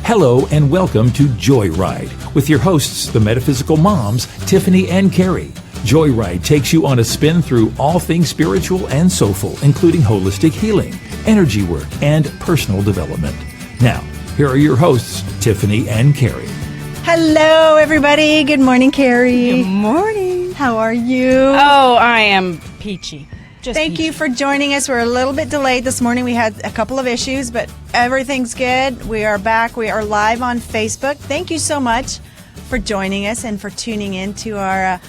Hello and welcome to Joyride with your hosts, the Metaphysical Moms, Tiffany and Carrie. Joyride takes you on a spin through all things spiritual and soulful, including holistic healing, energy work, and personal development. Now, here are your hosts, Tiffany and Carrie. Hello, everybody. Good morning, Carrie. Good morning. How are you? Oh, I am peachy. Thank you for joining us. We're a little bit delayed this morning. We had a couple of issues, but everything's good. We are back. We are live on Facebook. Thank you so much for joining us and for tuning in to our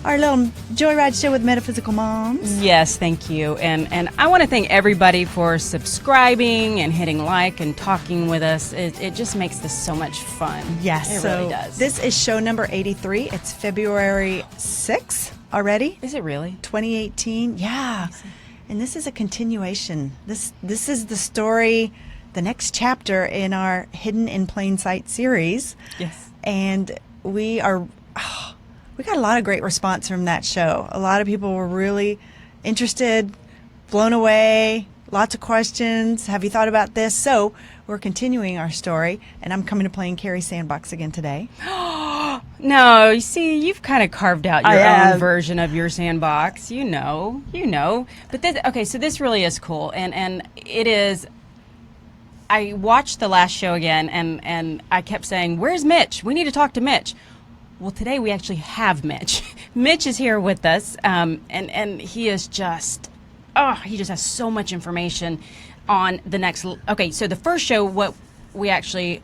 little Joyride show with Metaphysical Moms. Yes, thank you. And I want to thank everybody for subscribing and hitting like and talking with us. It just makes this so much fun. Yes, it really does. This is show number 83. It's February 6th already. Is it really? 2018. Yeah. And this is a continuation. This is the story, the next chapter in our Hidden in Plain Sight series. Yes. And we got a lot of great response from that show. A lot of people were really interested, blown away, lots of questions. Have you thought about this? So we're continuing our story, and I'm coming to play in Carrie's sandbox again today. No, you see, you've kind of carved out your own version of your sandbox. You know. But so this really is cool, and it is. I watched the last show again, and I kept saying, "Where's Mitch? We need to talk to Mitch." Well, today we actually have Mitch. Mitch is here with us, and he is just, he just has so much information on the next. Okay, so the first show, what we actually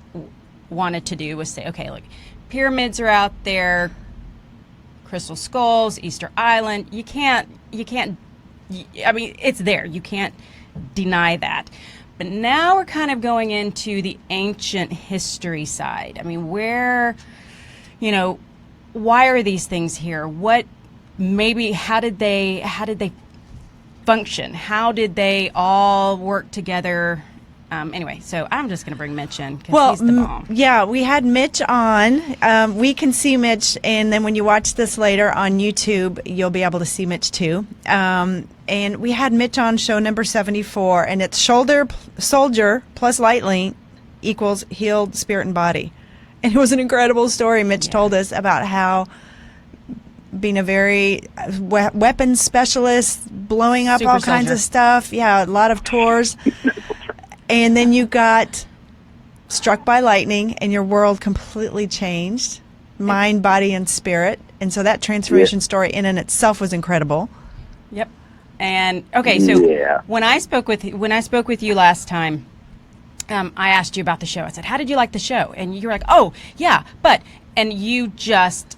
wanted to do was say, okay, look, pyramids are out there, crystal skulls, Easter Island. You can't. I mean, it's there. You can't deny that. But now we're kind of going into the ancient history side. I mean, where. Why are these things here? How did they function? How did they all work together? Anyway, so I'm just going to bring Mitch in because he's the bomb. Yeah, we had Mitch on. We can see Mitch, and then when you watch this later on YouTube, you'll be able to see Mitch too. And we had Mitch on show number 74, and it's soldier plus light link equals healed spirit and body. And it was an incredible story Mitch told us about how being a very weapons specialist, blowing up all kinds of stuff. Yeah, a lot of tours. And then you got struck by lightning and your world completely changed. Mind, body, and spirit. And so that transformation story in and itself was incredible. Yep. And okay, so when I spoke with you last time, I asked you about the show. I said, how did you like the show? And you were like, oh, yeah, and you just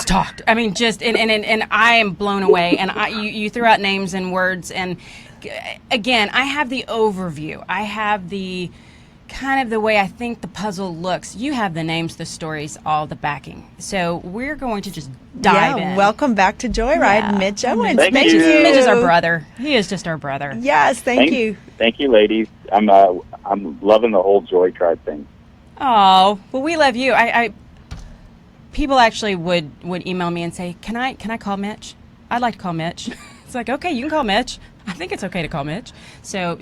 talked. I mean, and I am blown away. And you threw out names and words. And again, I have the overview. I have the kind of the way I think the puzzle looks. You have the names, the stories, all the backing. So we're going to just dive in. Welcome back to Joyride, Mitch Owens. Mitch is our brother. He is just our brother. Yes, thank you. Thank you, ladies. I'm loving the whole Joy Tribe thing. Oh, well, we love you. People actually would email me and say, "Can I call Mitch? I'd like to call Mitch." It's like, okay, you can call Mitch. I think it's okay to call Mitch. So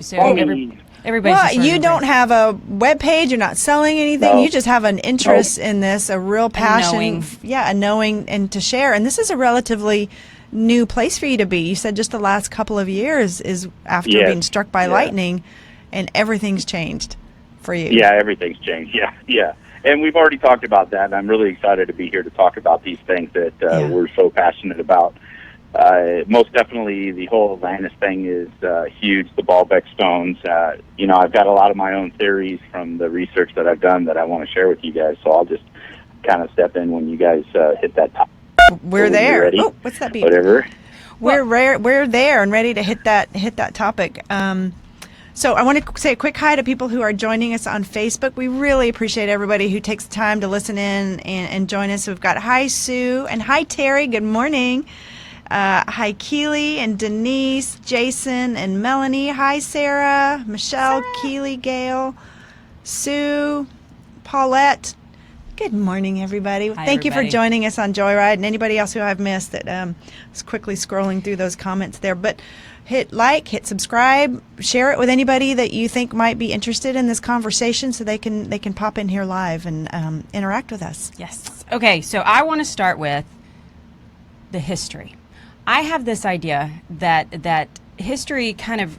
everybody's. Well, you don't have a web page. You're not selling anything. No. You just have an interest in this, a real passion. A knowing and to share. And this is a relatively new place for you to be. You said just the last couple of years is after being struck by lightning, and everything's changed for you. Yeah, everything's changed. Yeah. And we've already talked about that, and I'm really excited to be here to talk about these things that we're so passionate about. Most definitely, the whole Atlantis thing is huge, the Baalbek stones. I've got a lot of my own theories from the research that I've done that I want to share with you guys, so I'll just kind of step in when you guys hit that top. We're there. Oh, what's that beat? Whatever. We're there and ready to hit that topic. So I want to say a quick hi to people who are joining us on Facebook. We really appreciate everybody who takes the time to listen in and join us. We've got hi Sue and hi Terry. Good morning. Hi Keely and Denise, Jason and Melanie. Hi Sarah, Michelle, Keely, Gail, Sue, Paulette. Good morning, everybody. Thank you for joining us on Joyride, and anybody else who I've missed that was quickly scrolling through those comments there. But hit like, hit subscribe, share it with anybody that you think might be interested in this conversation, so they can pop in here live and interact with us. Yes. Okay, so I want to start with the history. I have this idea that history kind of,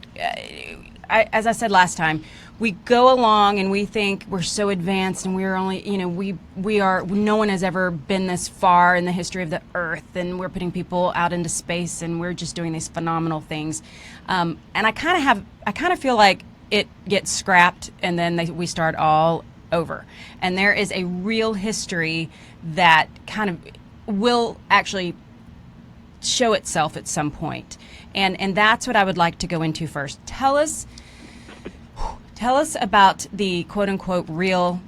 as I said last time, we go along and we think we're so advanced and we're only, no one has ever been this far in the history of the earth, and we're putting people out into space and we're just doing these phenomenal things. And I kind of feel like it gets scrapped and then we start all over. And there is a real history that kind of will actually show itself at some point. And that's what I would like to go into first. Tell us about the quote-unquote real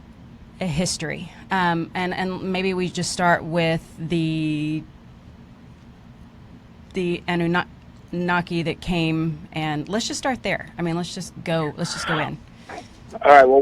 history, and maybe we just start with the Anunnaki that came, and let's just start there. I mean, let's just go in. All right. Well,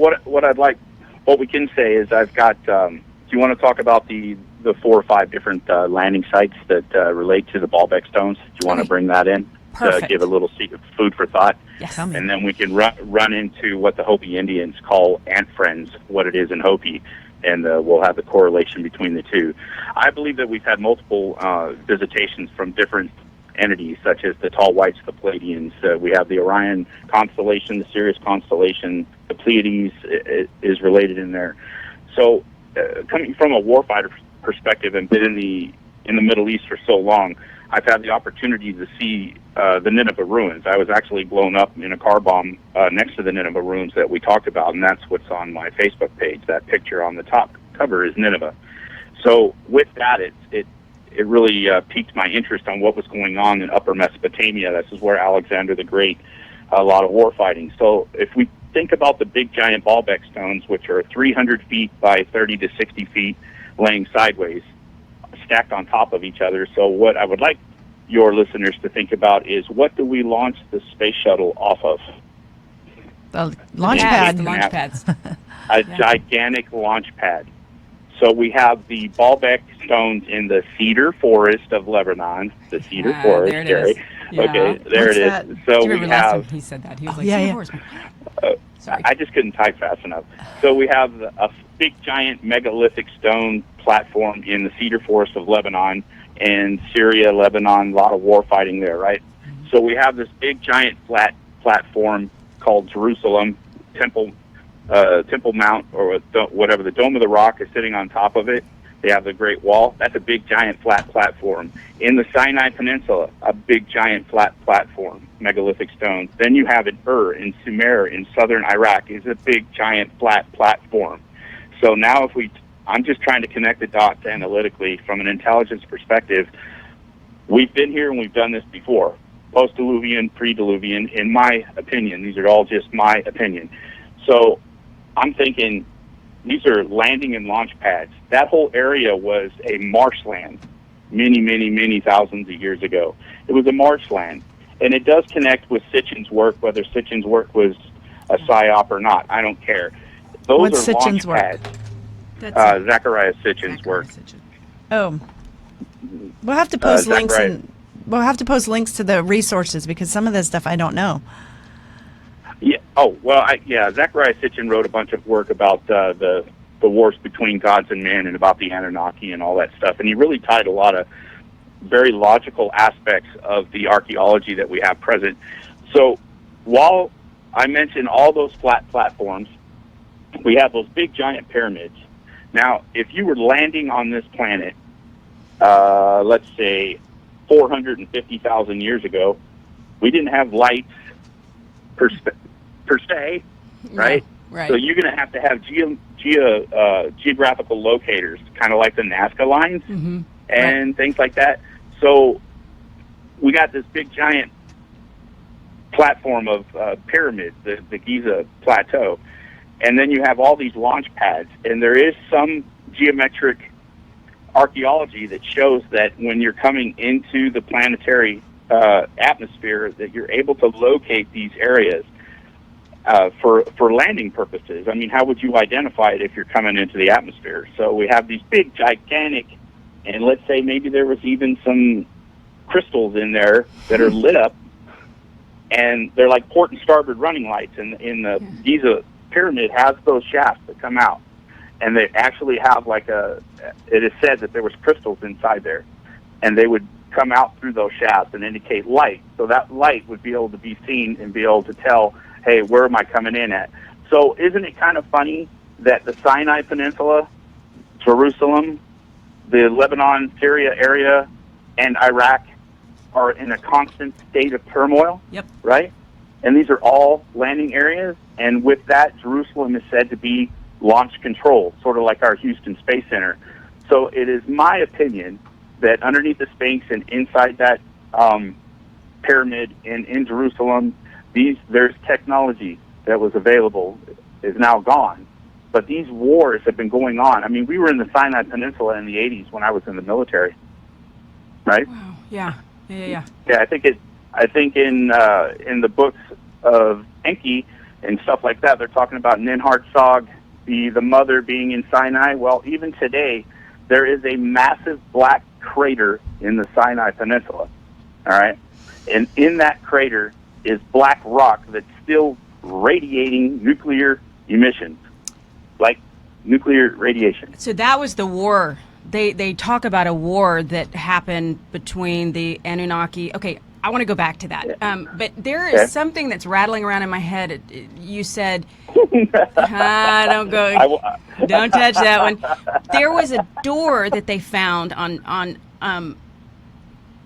what we can say is I've got. Do you want to talk about the 4 or 5 different landing sites that relate to the Baalbek stones? Do you want to bring that in? Perfect. To give a little food for thought. Yes. And then we can run into what the Hopi Indians call ant friends, what it is in Hopi, and we'll have the correlation between the two. I believe that we've had multiple visitations from different entities, such as the Tall Whites, the Pleiadians. We have the Orion constellation, the Sirius constellation, the Pleiades is related in there. So, coming from a warfighter perspective and been in the Middle East for so long, I've had the opportunity to see the Nineveh ruins. I was actually blown up in a car bomb next to the Nineveh ruins that we talked about, and that's what's on my Facebook page. That picture on the top cover is Nineveh. So with that, it really piqued my interest on what was going on in Upper Mesopotamia. This is where Alexander the Great, a lot of war fighting. So if we think about the big giant Baalbek stones, which are 300 feet by 30 to 60 feet, laying sideways, stacked on top of each other. So what I would like your listeners to think about is, what do we launch the space shuttle off of? The launch pad. The launch pads. A gigantic launch pad. So we have the Baalbek stones in the cedar forest of Lebanon. The cedar forest, there it Jerry. is. Yeah. Okay, there What's it is. that? So Do you we remember last time have. he said that? He was like, yeah. Sorry. I just couldn't type fast enough. So we have a big giant megalithic stone platform in the cedar forest of Lebanon, and Syria, Lebanon, a lot of war fighting there, right? Mm-hmm. So we have this big giant flat platform called Jerusalem, Temple Mount, or whatever. The Dome of the Rock is sitting on top of it. They have the Great Wall. That's a big giant flat platform. In the Sinai Peninsula, a big giant flat platform, megalithic stones. Then you have in in Sumer, in southern Iraq, is a big giant flat platform. So now I'm just trying to connect the dots analytically from an intelligence perspective. We've been here and we've done this before, post-Diluvian, pre-Diluvian, in my opinion. These are all just my opinion. So I'm thinking these are landing and launch pads. That whole area was a marshland many thousands of years ago. It was a marshland. And it does connect with Sitchin's work, whether Sitchin's work was a psyop or not. I don't care. Those What's are Sitchin's launch work? pads. Zachariah Sitchin's work. Oh, we'll have to post links, Zachariah. and we'll have to post links to the resources, because some of this stuff I don't know. Yeah. Oh, well, Zachariah Sitchin wrote a bunch of work about the wars between gods and men, and about the Anunnaki and all that stuff. And he really tied a lot of very logical aspects of the archaeology that we have present. So while I mentioned all those flat platforms, we have those big giant pyramids. Now, if you were landing on this planet, let's say 450,000 years ago, we didn't have lights per se, right? Right. So you're going to have geographical locators, kind of like the Nazca Lines and things like that. So we got this big giant platform of pyramids, the Giza Plateau, and then you have all these launch pads, and there is some geometric archaeology that shows that when you're coming into the planetary atmosphere, that you're able to locate these areas for landing purposes. I mean, how would you identify it if you're coming into the atmosphere? So we have these big, gigantic, and let's say maybe there was even some crystals in there that are lit up and they're like port and starboard running lights. And in the Giza pyramid has those shafts that come out, and they actually have like it is said that there was crystals inside there, and they would come out through those shafts and indicate light. So that light would be able to be seen and be able to tell, hey, where am I coming in at? So isn't it kind of funny that the Sinai Peninsula, Jerusalem, the Lebanon, Syria area, and Iraq are in a constant state of turmoil? Yep. Right? And these are all landing areas, and with that, Jerusalem is said to be launch control, sort of like our Houston Space Center. So it is my opinion that underneath the Sphinx and inside that pyramid in Jerusalem, there's technology that was available, is now gone. But these wars have been going on. I mean, we were in the Sinai Peninsula in the 80s when I was in the military, right? Wow. Yeah. Yeah, I think in the books of Enki and stuff like that, they're talking about Ninhartsog, the mother being in Sinai. Well, even today, there is a massive black crater in the Sinai Peninsula, all right? And in that crater is black rock that's still radiating nuclear emissions, like nuclear radiation. So that was the war. They talk about a war that happened between the Anunnaki. Okay, I want to go back to that. But there is something that's rattling around in my head. You said, don't touch that one. There was a door that they found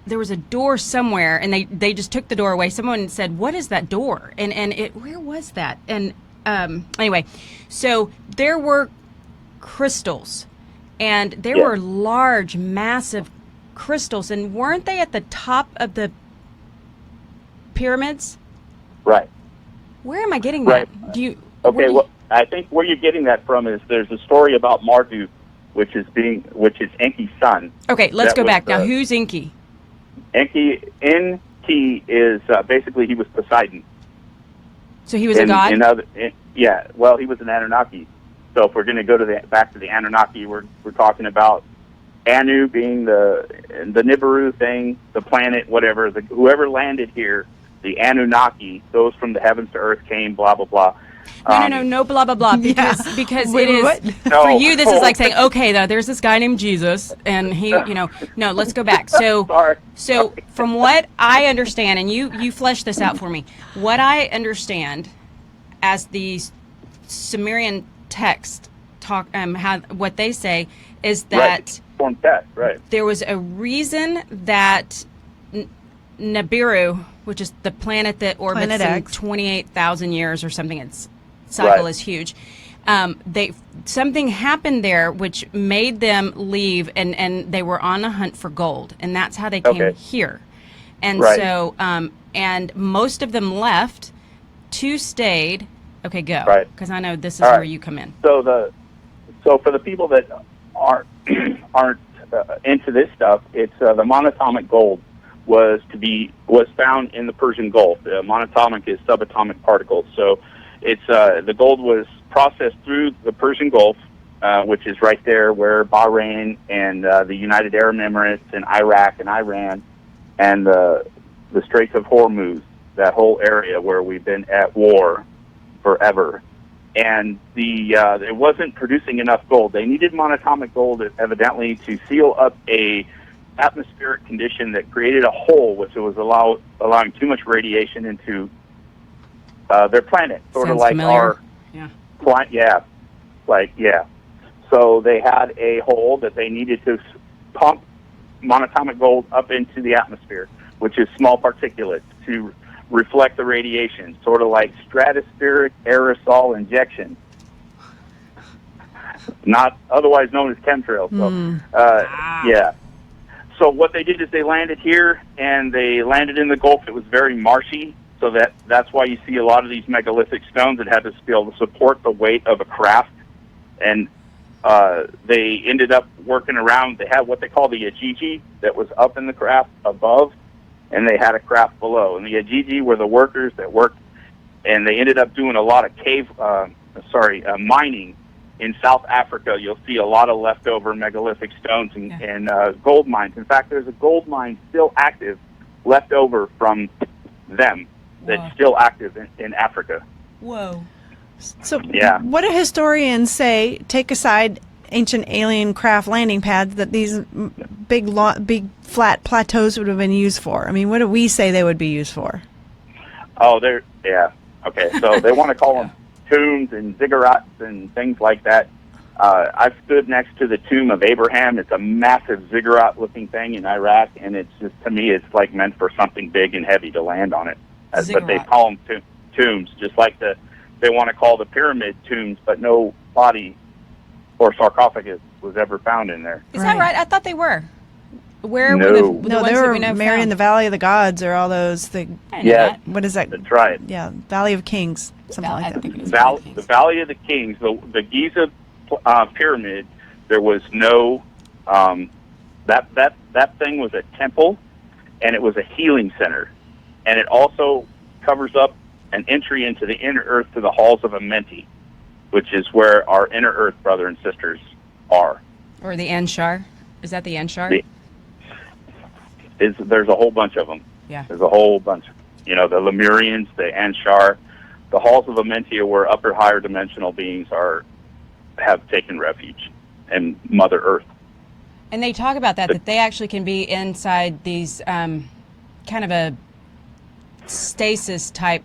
there was a door somewhere, and they just took the door away. Someone said, what is that door? And where was that? And anyway, so there were crystals, and there were large, massive crystals, and weren't they at the top of the pyramids? Right. Where am I getting that? Right. Well, I think where you're getting that from is there's a story about Marduk, which is Enki's son. Okay, let's go back. Now, who's Enki? Enki is basically he was Poseidon. So he was a god? Well, he was an Anunnaki. So if we're going to go back to the Anunnaki, we're talking about Anu being the Nibiru thing, the planet, whatever. Whoever landed here, the Anunnaki, those from the heavens to earth came, blah, blah, blah. No, blah, blah, blah, because it is, for you, this is like saying, okay, though, there's this guy named Jesus, and he, no, let's go back. So, so from what I understand, and you flesh this out for me, what I understand as the Sumerian text what they say is that there was a reason that Nibiru, which is the planet that orbits in 28,000 years or something, its cycle is huge. Something happened there which made them leave, and they were on a hunt for gold, and that's how they came here. And so, and most of them left. 2 stayed. Okay, go. Because I know this is where you come in. So for the people that aren't into this stuff, it's the monatomic gold was found in the Persian Gulf. Monatomic is subatomic particles. So it's the gold was processed through the Persian Gulf, which is right there where Bahrain and the United Arab Emirates and Iraq and Iran and the Straits of Hormuz, that whole area where we've been at war forever. And it wasn't producing enough gold. They needed monatomic gold, evidently, to seal up a atmospheric condition that created a hole, which was allowing too much radiation into their planet. Sort of like familiar. So they had a hole that they needed to pump monatomic gold up into the atmosphere, which is small particulates, to reflect the radiation, sort of like stratospheric aerosol injection, not otherwise known as chemtrails. So, So what they did is they landed here, and they landed in the Gulf. It was very marshy, so that's why you see a lot of these megalithic stones that had to be able to support the weight of a craft. And they ended up working around. They had what they call the Ajiji that was up in the craft above, and they had a craft below. And the Ajiji were the workers that worked, and they ended up doing a lot of mining in South Africa. You'll see a lot of leftover megalithic stones and gold mines. In fact, there's a gold mine still active left over from them. that's still active in Africa. Whoa. So Yeah. what do historians say, take aside ancient alien craft landing pads, that these big flat plateaus would have been used for? I mean, what do we say they would be used for? Oh, yeah. Okay, so they want to call them tombs and ziggurats and things like that. I've stood next to the tomb of Abraham. It's a massive ziggurat-looking thing in Iraq, and it's just, to me, it's like meant for something big and heavy to land on it. But they call them tombs, just like they want to call the pyramid tombs, but no body or sarcophagus was ever found in there. Is that right? I thought they were. Where No. were the No, ones they that were we know Mary in found? the Valley of the Gods, or all those. Yeah, What is that? that's right. Yeah, Valley of Kings, something like that. The Valley of the Kings, the Giza pyramid. There was no that thing was a temple, and it was a healing center, and it also covers up an entry into the inner earth to the halls of Amenti, which is where our inner earth brother and sisters are. Or the Anshar. Is that the Anshar? There's a whole bunch of them. Yeah. There's a whole bunch. The Lemurians, the Anshar, the halls of Amenti are where upper, higher dimensional beings have taken refuge, and Mother Earth. And they talk about that they actually can be inside these kind of a stasis type.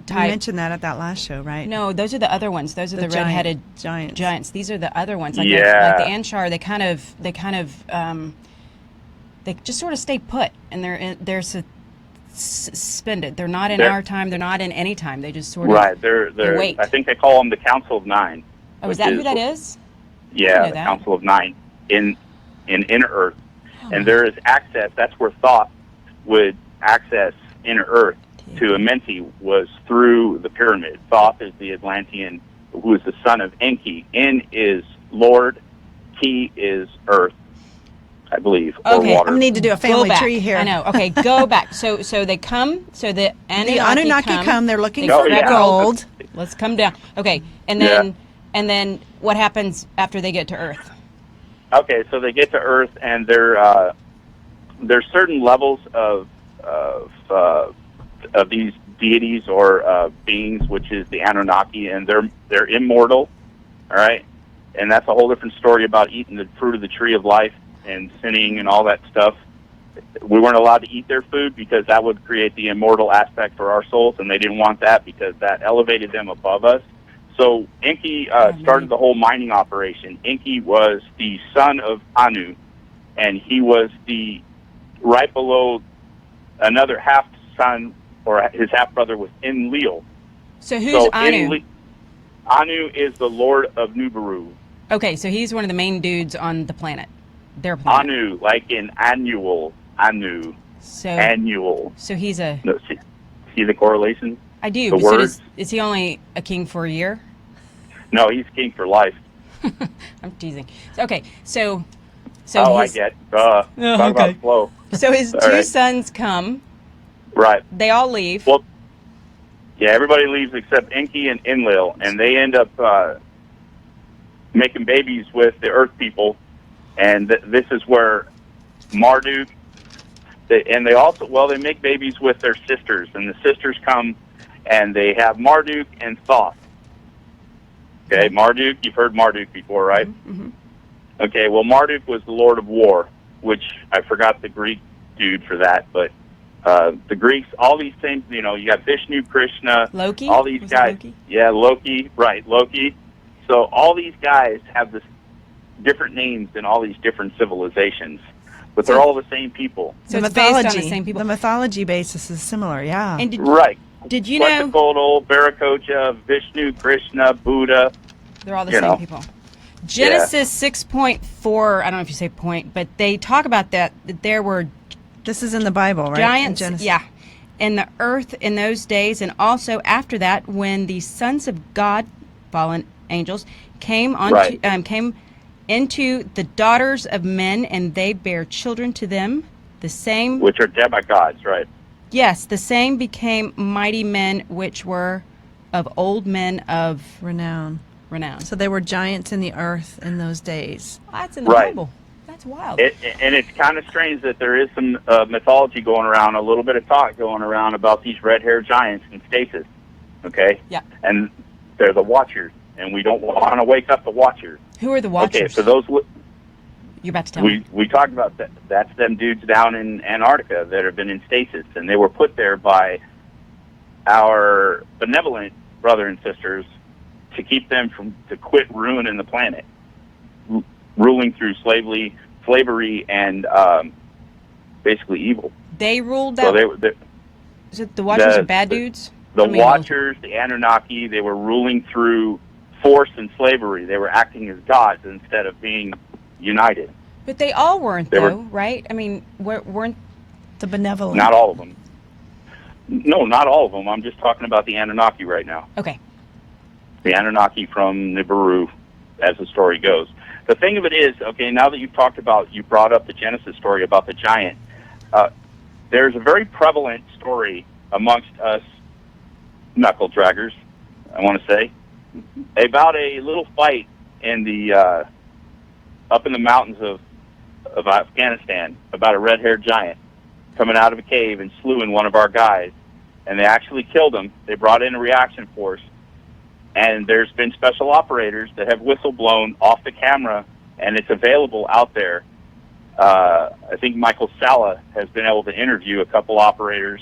You mentioned that at that last show, right? No, those are the other ones. Those are the red-headed giants. These are the other ones. Like the Anshar, they just sort of stay put, and they're suspended. They're not in our time. They're not in any time. They just sort of They're wait. I think they call them the Council of Nine. Oh, is that who that is? Yeah, the Council of Nine in inner Earth, and there is access. That's where thought would access inner Earth to Amenti, was through the pyramid. Thoth is the Atlantean, who is the son of Enki. En is Lord, Ki is Earth, I believe, or water. I'm going to need to do a family tree here. I know. Okay, go back. So they come. So the Anunnaki come. They're looking for gold. Let's come down. Okay, and then what happens after they get to Earth? Okay, so they get to Earth, and there's certain levels of these deities or beings, which is the Anunnaki, and they're immortal. All right, and that's a whole different story about eating the fruit of the tree of life and sinning and all that stuff. We weren't allowed to eat their food because that would create the immortal aspect for our souls, and they didn't want that because that elevated them above us. So Enki started the whole mining operation. Enki was the son of Anu, and he was right below another half son, or his half brother was Enlil. So who's Anu? Anu is the Lord of Nibiru. Okay, so he's one of the main dudes on the planet. Their planet. Anu, like in annual. Anu. So annual. So he's a. No, see the correlation? I do. The words. So is he only a king for a year? No, he's king for life. I'm teasing. Okay, so. I get. Talk about flow. So his two sons come. Right. They all leave. Well, yeah, everybody leaves except Enki and Enlil, and they end up making babies with the Earth people, and this is where Marduk. They also they make babies with their sisters, and the sisters come, and they have Marduk and Thoth. Okay, Marduk, you've heard Marduk before, right? Mm-hmm. Okay, well, Marduk was the Lord of War, which I forgot the Greek dude for that, but the Greeks, all these things, you got Vishnu, Krishna, Loki? all these guys. Loki? Yeah, Loki, right, Loki. So all these guys have this different names in all these different civilizations, but they're all the same people. So it's based on the same people. The mythology basis is similar, yeah. And did you know? Quetzalcoatl, Viracocha, Vishnu, Krishna, Buddha. They're all the same people. Genesis 6.4, I don't know if you say point, but they talk about that there were... This is in the Bible, right? Giants, in the earth in those days, and also after that, when the sons of God, fallen angels, came into the daughters of men, and they bare children to them, the same... Which are demigods, right? Yes, the same became mighty men, which were of old men of... Renown. Renown. So they were giants in the earth in those days. That's in the Bible. It's wild. And it's kind of strange that there is some mythology going around, a little bit of talk going around about these red-haired giants in stasis, okay? Yeah. And they're the Watchers, and we don't want to wake up the Watchers. Who are the Watchers? Okay, for those... You're about to tell me. We talked about that. That's them dudes down in Antarctica that have been in stasis, and they were put there by our benevolent brother and sisters to keep them to quit ruining the planet, ruling through slavery and basically evil. They ruled that. So is it the Watchers are bad dudes? The Watchers, the Anunnaki, they were ruling through force and slavery. They were acting as gods instead of being united. But they all weren't, right? I mean, weren't the benevolent? Not all of them. No, not all of them. I'm just talking about the Anunnaki right now. Okay. The Anunnaki from Nibiru, as the story goes. The thing of it is, okay, now that you brought up the Genesis story about the giant, there's a very prevalent story amongst us knuckle draggers, I want to say, about a little fight in the up in the mountains of Afghanistan about a red-haired giant coming out of a cave and slewing one of our guys, and they actually killed him. They brought in a reaction force, and there's been special operators that have whistle blown off the camera, and it's available out there. I think Michael Sala has been able to interview a couple operators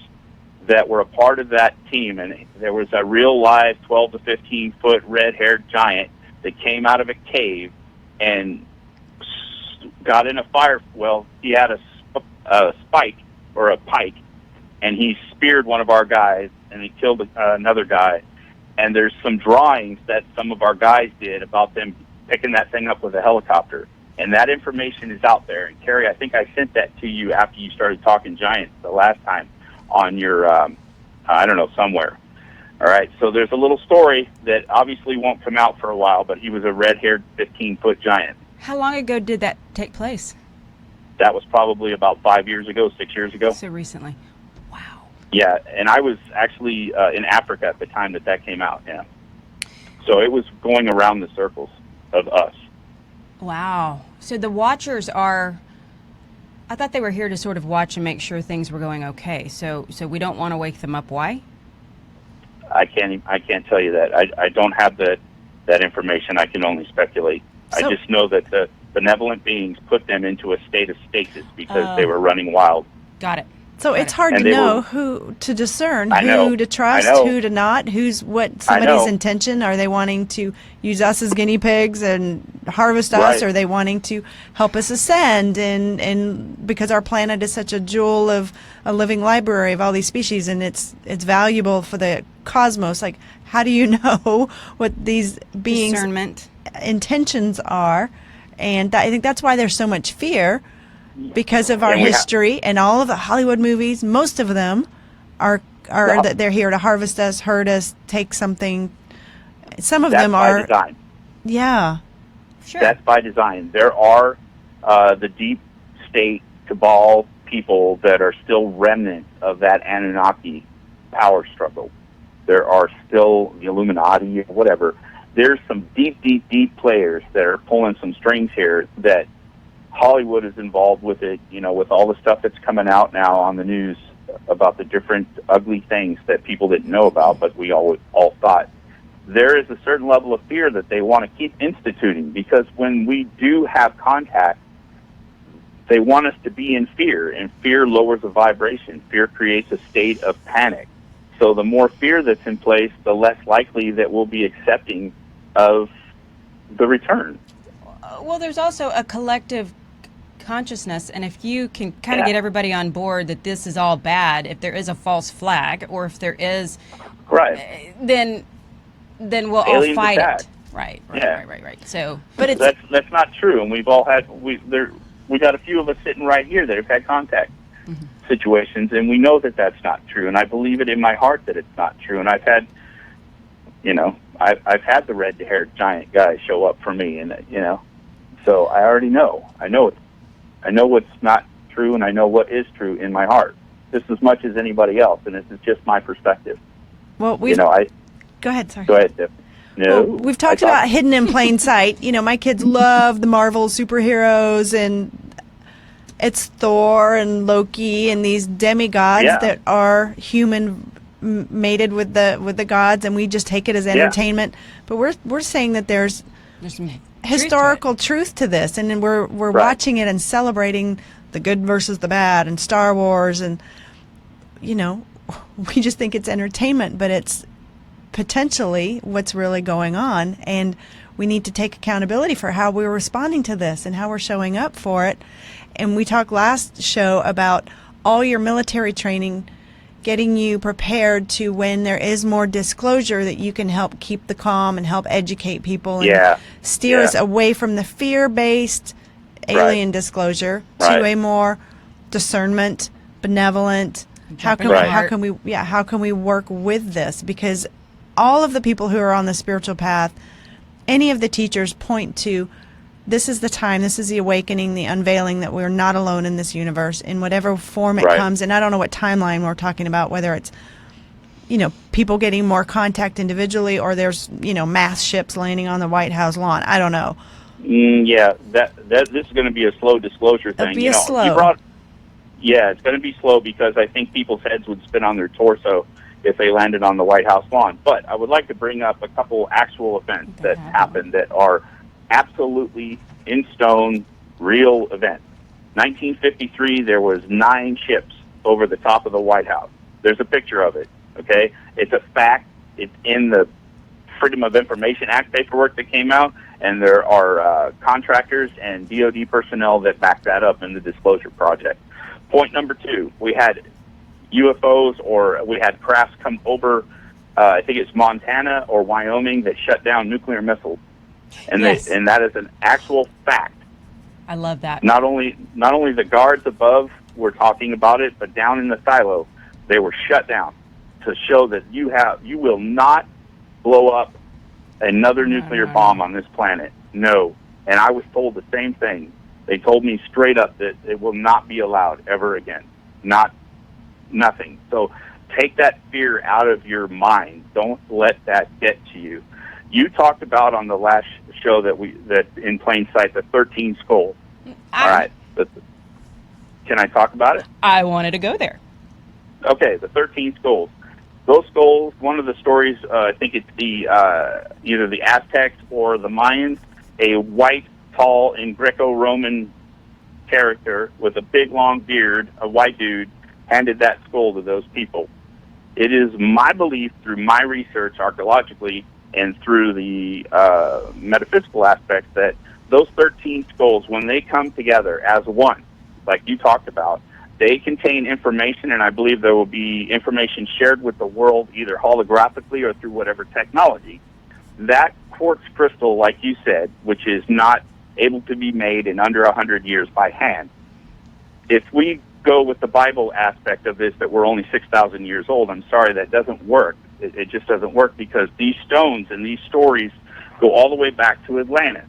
that were a part of that team, and there was a real live 12 to 15 foot red-haired giant that came out of a cave and got in a fire. Well, he had a spike or a pike, and he speared one of our guys, and he killed another guy. And there's some drawings that some of our guys did about them picking that thing up with a helicopter. And that information is out there. And Carrie, I think I sent that to you after you started talking giants the last time on your, I don't know, somewhere. All right, so there's a little story that obviously won't come out for a while, but he was a red-haired 15-foot giant. How long ago did that take place? That was probably about 5 years ago, 6 years ago. So recently. Wow. Yeah, and I was actually in Africa at the time that came out, yeah. So it was going around the circles of us. Wow. So the Watchers are... I thought they were here to sort of watch and make sure things were going okay. So we don't want to wake them up. Why? I can't tell you that. I don't have that information. I can only speculate. I just know that the benevolent beings put them into a state of stasis because they were running wild. Got it. So it's hard to know who to discern, who to trust, who to not, what somebody's intention. Are they wanting to use us as guinea pigs and harvest us? Or are they wanting to help us ascend? And because our planet is such a jewel of a living library of all these species, and it's valuable for the cosmos. Like, how do you know what these beings' intentions are? And I think that's why there's so much fear. Because of our history and all of the Hollywood movies, most of them are that they're here to harvest us, hurt us, take something. Some of them are. That's by design. Yeah. Sure. That's by design. There are the deep state cabal people that are still remnants of that Anunnaki power struggle. There are still the Illuminati or whatever. There's some deep players that are pulling some strings here that Hollywood is involved with it, with all the stuff that's coming out now on the news about the different ugly things that people didn't know about, but we all thought. There is a certain level of fear that they want to keep instituting, because when we do have contact, they want us to be in fear, and fear lowers the vibration. Fear creates a state of panic. So the more fear that's in place, the less likely that we'll be accepting of the return. Well, there's also a collective consciousness, and if you can kind of get everybody on board that this is all bad, if there is a false flag, or if there is, then we'll all fight it. Right. So, but that's not true, and we've all had we got a few of us sitting right here that have had contact situations, and we know that that's not true, and I believe it in my heart that it's not true, and I've had, I've had the red-haired giant guy show up for me, and so I already know. I know what's not true, and I know what is true in my heart, just as much as anybody else, and this is just my perspective. Well, go ahead, sorry. Go ahead, Tiff. No, well, we've talked about hidden in plain sight. My kids love the Marvel superheroes, and it's Thor and Loki and these demigods that are human mated with the gods, and we just take it as entertainment. But we're saying that there's some historical truth to this, and then we're watching it and celebrating the good versus the bad and Star Wars, and we just think it's entertainment, but it's potentially what's really going on, and we need to take accountability for how we're responding to this and how we're showing up for it. And we talked last show about all your military training getting you prepared to, when there is more disclosure, that you can help keep the calm and help educate people and steer us away from the fear-based alien disclosure to a more discernment, benevolent. How can we work with this? Because all of the people who are on the spiritual path, any of the teachers point to, this is the time, this is the awakening, the unveiling that we're not alone in this universe in whatever form it comes. And I don't know what timeline we're talking about, whether it's, people getting more contact individually, or there's, mass ships landing on the White House lawn. I don't know. This is going to be a slow disclosure thing. It'll be slow. It's going to be slow, because I think people's heads would spin on their torso if they landed on the White House lawn. But I would like to bring up a couple actual events that happened that are absolutely in stone, real events. 1953, there was 9 ships over the top of the White House. There's a picture of it, okay? It's a fact. It's in the Freedom of Information Act paperwork that came out, and there are contractors and DOD personnel that back that up in the Disclosure Project. Point number 2, we had UFOs, or we had crafts come over, I think it's Montana or Wyoming, that shut down nuclear missiles. And and that is an actual fact. I love that. Not only the guards above were talking about it, but down in the silo, they were shut down to show that you will not blow up another nuclear bomb on this planet. No. And I was told the same thing. They told me straight up that it will not be allowed ever again. Nothing. So take that fear out of your mind. Don't let that get to you. You talked about on the last show that in plain sight, the 13 skulls. All right. Can I talk about it? I wanted to go there. Okay, the 13 skulls. Those skulls, one of the stories, I think it's the either the Aztecs or the Mayans, a white, tall, and Greco-Roman character with a big, long beard, a white dude, handed that skull to those people. It is my belief, through my research archaeologically and through the metaphysical aspects, that those 13 skulls, when they come together as one, like you talked about, they contain information, and I believe there will be information shared with the world, either holographically or through whatever technology. That quartz crystal, like you said, which is not able to be made in under 100 years by hand, if we go with the Bible aspect of this, that we're only 6,000 years old, I'm sorry, that doesn't work. It just doesn't work, because these stones and these stories go all the way back to Atlantis.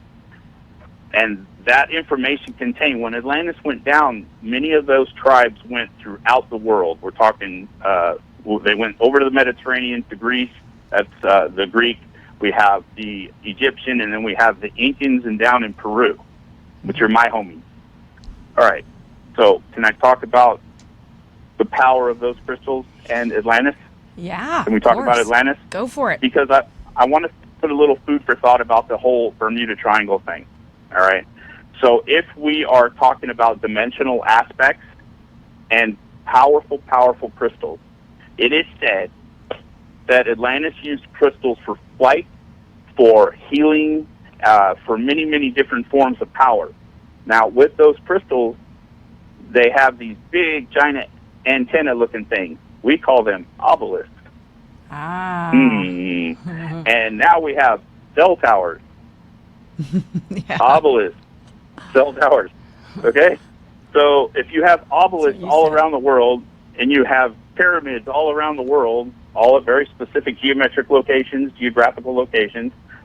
And that information contained, when Atlantis went down, many of those tribes went throughout the world. We're talking, they went over to the Mediterranean, to Greece, that's the Greek. We have the Egyptian, and then we have the Incans, and down in Peru, which are my homies. All right. So can I talk about the power of those crystals and Atlantis? Yeah. Can we talk about Atlantis? Go for it. Because I want to put a little food for thought about the whole Bermuda Triangle thing. All right. So if we are talking about dimensional aspects and powerful, powerful crystals, it is said that Atlantis used crystals for flight, for healing, for many, many different forms of power. Now, with those crystals, they have these big, giant antenna-looking things. We call them obelisks. And now we have cell towers. Obelisks, cell towers. Okay? So if you have obelisks all around the world, and you have pyramids all around the world, all at very specific geographical locations,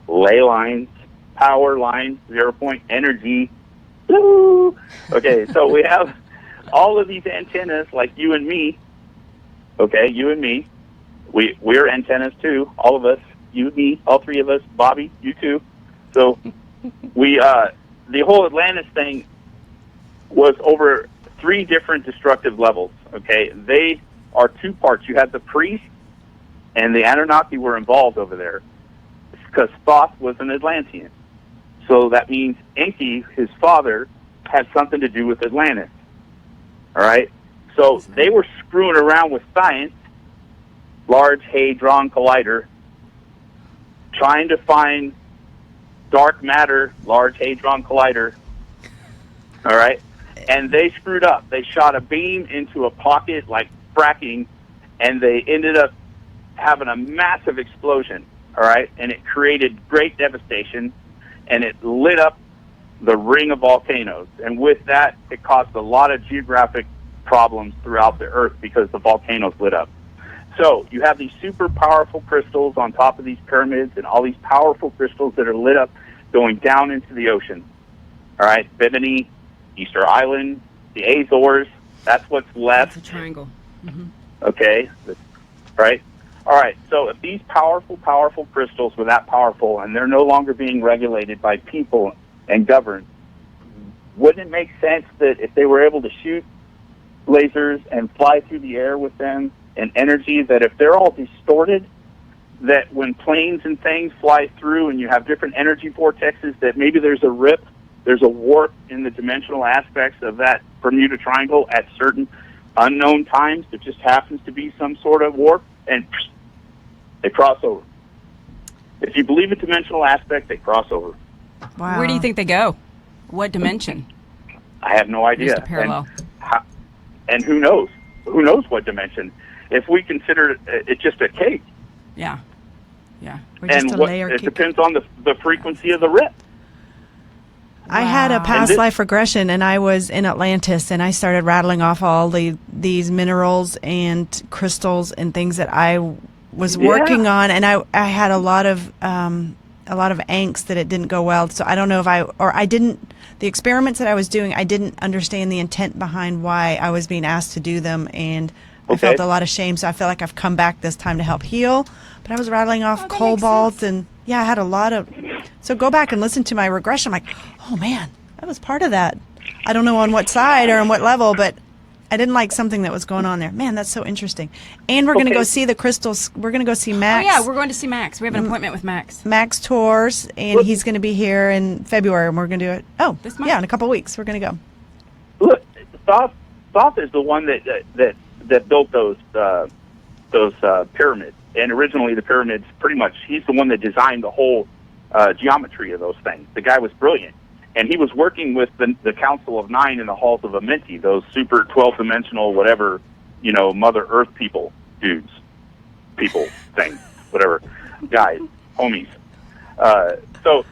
ley lines, power lines, 0-point energy. Woo! Okay, so we have all of these antennas, like you and me. Okay, you and me. We're antennas too, all of us. You, me, all three of us. Bobby, you too. So the whole Atlantis thing was over three different destructive levels, okay? They are two parts. You had the priest and the Anunnaki were involved over there because Thoth was an Atlantean. So that means Enki, his father, had something to do with Atlantis. All right? So they were screwing around with science, Large Hadron Collider, trying to find dark matter, Large Hadron Collider. All right? And they screwed up. They shot a beam into a pocket like fracking, and they ended up having a massive explosion. All right? And it created great devastation, and it lit up the ring of volcanoes. And with that, it caused a lot of geographic problems throughout the Earth because the volcanoes lit up. So you have these super powerful crystals on top of these pyramids and all these powerful crystals that are lit up going down into the ocean. All right? Bimini, Easter Island, the Azores, that's what's left. That's a triangle. Mm-hmm. Okay? Right? All right, so if these powerful crystals were that powerful and they're no longer being regulated by people and governed, wouldn't it make sense that if they were able to shoot lasers and fly through the air with them and energy, that if they're all distorted, that when planes and things fly through and you have different energy vortexes, that maybe there's a rip, there's a warp in the dimensional aspects of that Bermuda Triangle at certain unknown times. There just happens to be some sort of warp, and they cross over. If you believe in dimensional aspect, they cross over. Wow. Where do you think they go? What dimension? I have no idea. Just a parallel. And who knows? Who knows what dimension? If we consider it just a cake. Yeah. Yeah. We're just And a what, layer it cake. depends on the frequency of the rip. I had a Wow. past life regression, and I was in Atlantis, and I started rattling off all these minerals and crystals and things that I was working on, and I had a lot of angst that it didn't go well. So I don't know if I didn't. The experiments that I was doing, I didn't understand the intent behind why I was being asked to do them, and I felt a lot of shame. So I feel like I've come back this time to help heal. But I was rattling off that cobalt, makes sense. and I had a lot of. So go back and listen to my regression. I'm like, oh man, that was part of that. I don't know on what side or on what level, but I didn't like something that was going on there. Man, that's so interesting. And we're going to go see the crystals. We're going to go see Max. Oh, yeah, we're going to see Max. We have an appointment with Max. Max Tours, and he's going to be here in February, and we're going to do it. Oh, This month? yeah, in a couple weeks, we're going to go. Look, Thoth is the one that built those pyramids. And originally the pyramids, pretty much, he's the one that designed the whole geometry of those things. The guy was brilliant. And he was working with the Council of Nine in the Halls of Amenti, those super 12-dimensional, whatever, Mother Earth dudes, things, whatever, guys, homies. So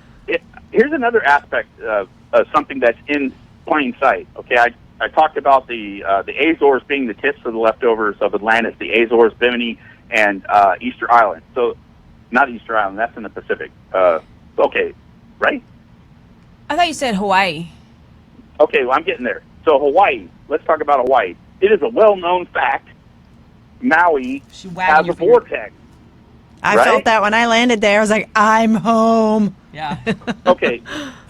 here's another aspect of something that's in plain sight. Okay, I talked about the Azores being the tips of the leftovers of Atlantis, the Azores, Bimini, and Easter Island. So, not Easter Island, that's in the Pacific. Okay, right? I thought you said Hawaii. Okay, well, I'm getting there. So Hawaii, let's talk about Hawaii. It is a well-known fact, Maui has a vortex. I felt that when I landed there. I was like, I'm home. Yeah. Okay,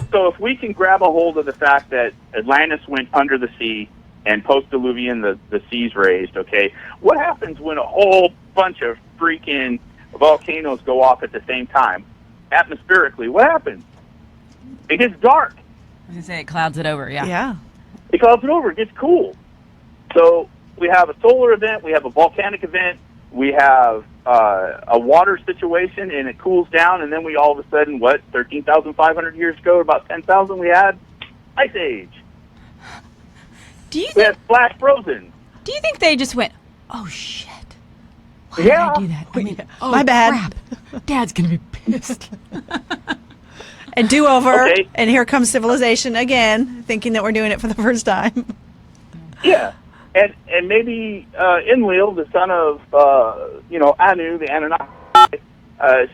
so if we can grab a hold of the fact that Atlantis went under the sea and post-diluvian, the seas raised, okay, what happens when a whole bunch of freaking volcanoes go off at the same time? Atmospherically, what happens? It gets dark. I was going to say it clouds it over, yeah. Yeah. It clouds it over. It gets cool. So we have a solar event. We have a volcanic event. We have a water situation, and it cools down. And then we all of a sudden, 13,500 years ago, about 10,000, we had Ice Age. We had Flash Frozen. Do you think they just went, oh, shit. Why Yeah. did I do that? I mean, oh, My bad. crap. Dad's going to be pissed. And do-over, Okay. and here comes civilization again, thinking that we're doing it for the first time. Yeah. And maybe Enlil, the son of, Anu, the Anunnaki,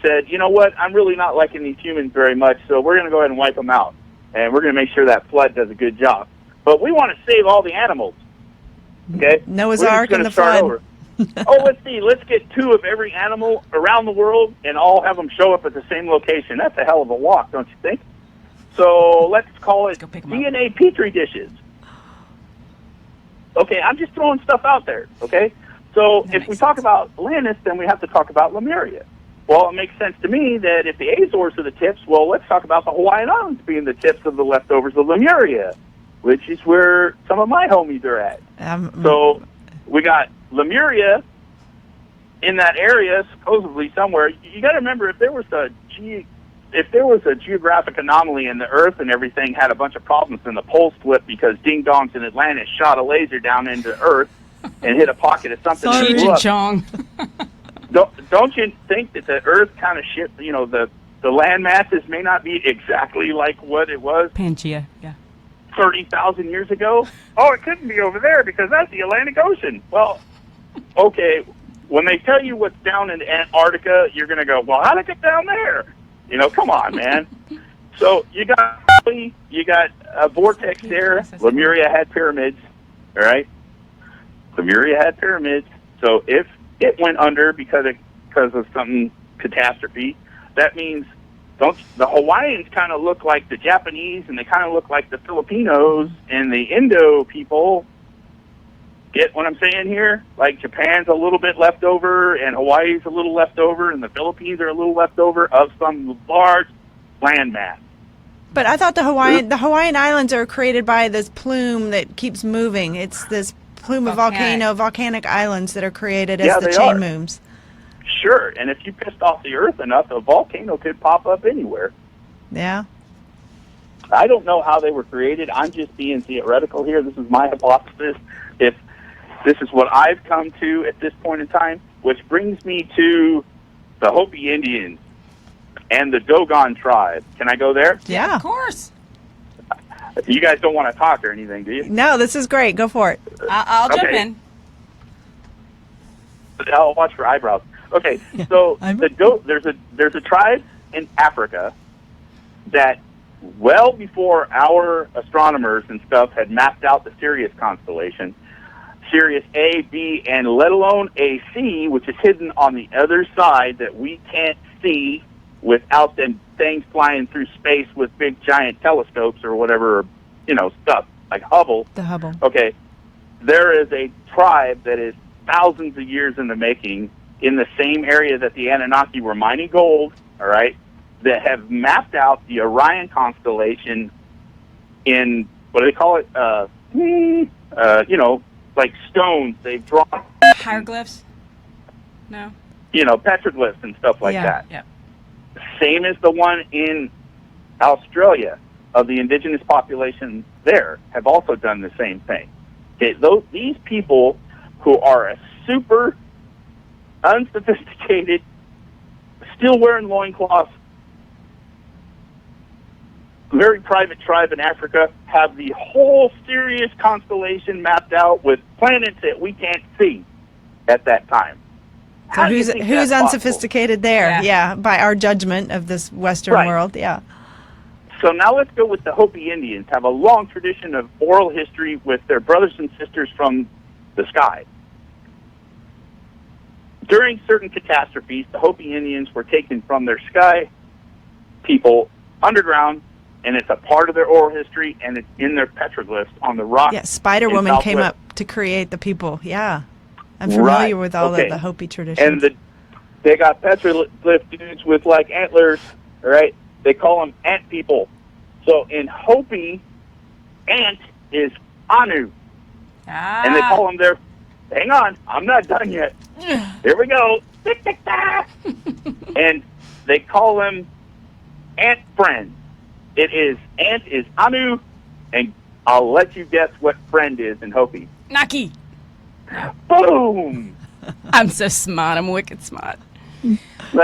said, you know what, I'm really not liking these humans very much, so we're going to go ahead and wipe them out. And we're going to make sure that flood does a good job. But we want to save all the animals. Okay? Noah's We're just Ark gonna and the start flood. over. Let's see. Let's get 2 of every animal around the world and all have them show up at the same location. That's a hell of a walk, don't you think? So let's call it go pick 'em up. DNA Petri dishes. Okay, I'm just throwing stuff out there, okay? So if we talk about Atlantis, then we have to talk about Lemuria. Well, it makes sense to me that if the Azores are the tips, well, let's talk about the Hawaiian Islands being the tips of the leftovers of Lemuria, which is where some of my homies are at. So we got Lemuria in that area, supposedly somewhere. You got to remember, if there was a geographic anomaly in the Earth and everything had a bunch of problems and the poles split because ding-dongs in Atlantis shot a laser down into Earth and hit a pocket of something that blew up. Don't you think that the Earth kind of shift, the land masses may not be exactly like what it was Pangea, 30,000 years ago? Oh, it couldn't be over there because that's the Atlantic Ocean. Well, okay, when they tell you what's down in Antarctica, you're going to go, well, how'd it get down there? Come on, man. So you got a vortex there. Lemuria had pyramids, all right? Lemuria had pyramids. So if it went under because of some catastrophe, that means the Hawaiians kind of look like the Japanese, and they kind of look like the Filipinos and the Indo people. Get what I'm saying here? Like Japan's a little bit left over, and Hawaii's a little left over, and the Philippines are a little left over of some large landmass. But I thought the Hawaiian Islands are created by this plume that keeps moving. It's this plume of volcanic islands that are created as the chain moves. Sure, and if you pissed off the Earth enough, a volcano could pop up anywhere. Yeah. I don't know how they were created. I'm just being theoretical here. This is my hypothesis. If this is what I've come to at this point in time, which brings me to the Hopi Indians and the Dogon tribe. Can I go there? Yeah. Of course. You guys don't want to talk or anything, do you? No, this is great. Go for it. I'll jump in. I'll watch for eyebrows. Okay, so there's a tribe in Africa that well before our astronomers and stuff had mapped out the Sirius constellation, Sirius A, B, and let alone AC, which is hidden on the other side that we can't see without them things flying through space with big giant telescopes or whatever, stuff like Hubble. The Hubble. Okay, there is a tribe that is thousands of years in the making in the same area that the Anunnaki were mining gold, all right, that have mapped out the Orion constellation in, what do they call it? Like stones. They've drawn hieroglyphs? No. Petroglyphs and stuff like that. Yeah. Same as the one in Australia of the indigenous population there have also done the same thing. Okay, these people who are a super unsophisticated, still wearing loincloths, very private tribe in Africa, have the whole Sirius constellation mapped out with planets that we can't see at that time. So who's unsophisticated there? Yeah, by our judgment of this Western world. Yeah. So now let's go with the Hopi Indians. Have a long tradition of oral history with their brothers and sisters from the sky. During certain catastrophes, the Hopi Indians were taken from their sky people underground, and it's a part of their oral history, and it's in their petroglyphs on the rock. Yeah, Spider Woman came up to create the people. Yeah. I'm familiar with all of the Hopi traditions. And they got petroglyph dudes with like antlers, all right? They call them ant people. So in Hopi, ant is Anu. And they call them their, hang on, I'm not done yet. Here we go. And they call them ant friends. Ant is Anu, and I'll let you guess what friend is in Hopi. Naki. Boom! I'm so smart. I'm wicked smart.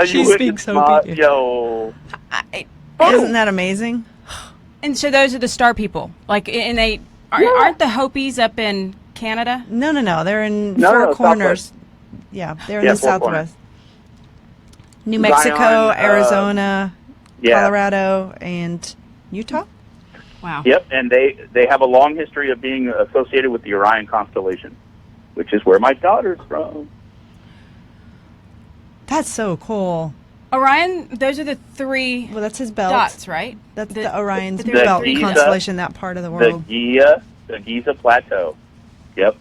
She speaks Hopi. Yo. Isn't that amazing? And so those are the star people. Like, and they aren't the Hopis up in Canada? No. They're in Four Corners. Southwest. Yeah, they're in the Southwest. New Mexico, Zion, Arizona, Colorado, and Utah. Wow. Yep, and they have a long history of being associated with the Orion constellation, which is where my daughter's from. That's so cool. Orion, those are the three. Well, that's his belt. Dots, right? That's the Orion's belt constellation, that part of the world. The Giza Plateau. Yep.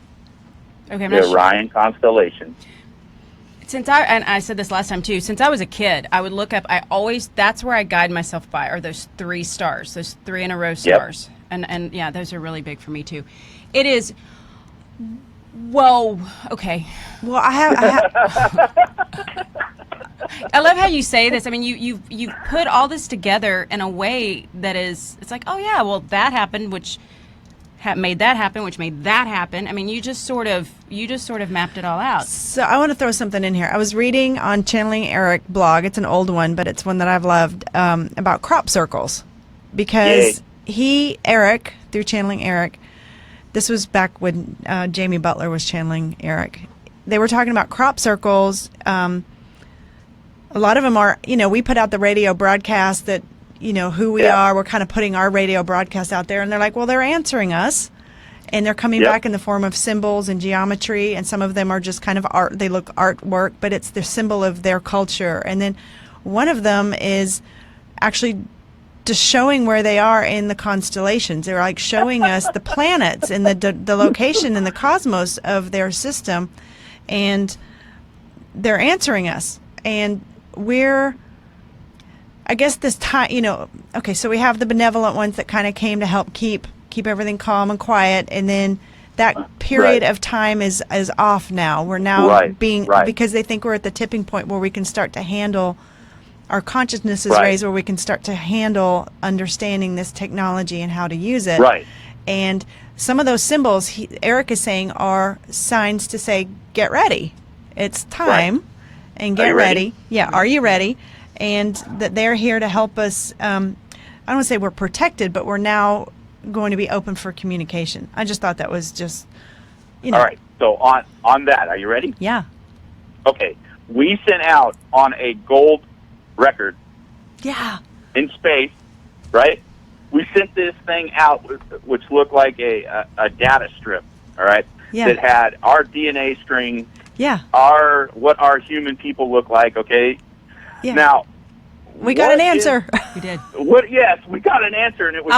Okay, I'm The not sure. Orion constellation. And I said this last time too, since I was a kid, I would look up, that's where I guide myself by, are those 3 stars, those 3 in a row stars. Yep. And yeah, those are really big for me too. It is, whoa, okay. Well, I have I love how you say this. I mean, you put all this together in a way that is, it's like, oh yeah, well that happened, which made that happen, which made that happen. I mean, you just sort of mapped it all out. So I want to throw something in here. I was reading on Channeling Eric blog. It's an old one, but it's one that I've loved, about crop circles, because Eric, through Channeling Eric, this was back when Jamie Butler was channeling Eric. They were talking about crop circles. A lot of them are, we put out the radio broadcast that, who we are. We're kind of putting our radio broadcast out there, and they're like, well, they're answering us, and they're coming back in the form of symbols and geometry, and some of them are just kind of art. They look artwork, but it's the symbol of their culture. And then one of them is actually just showing where they are in the constellations. They're like showing us the planets and the location in the cosmos of their system, and they're answering us. And I guess this time, okay, so we have the benevolent ones that kind of came to help keep everything calm and quiet, and then that period of time is off now. We're now because they think we're at the tipping point where we can start to handle, our consciousness is raised, where we can start to handle understanding this technology and how to use it. Right. And some of those symbols, Eric is saying, are signs to say, get ready. It's time, and get ready. Yeah, are you ready? And that they're here to help us. I don't want to say we're protected, but we're now going to be open for communication. I just thought that was just, All right. So on that, are you ready? Yeah. Okay. We sent out on a gold record. Yeah. In space, right? We sent this thing out, which looked like a data strip. All right. Yeah. That had our DNA string. Yeah. What our human people look like. Okay. Yeah. Now, we got an answer. We did. Yes, we got an answer, and it was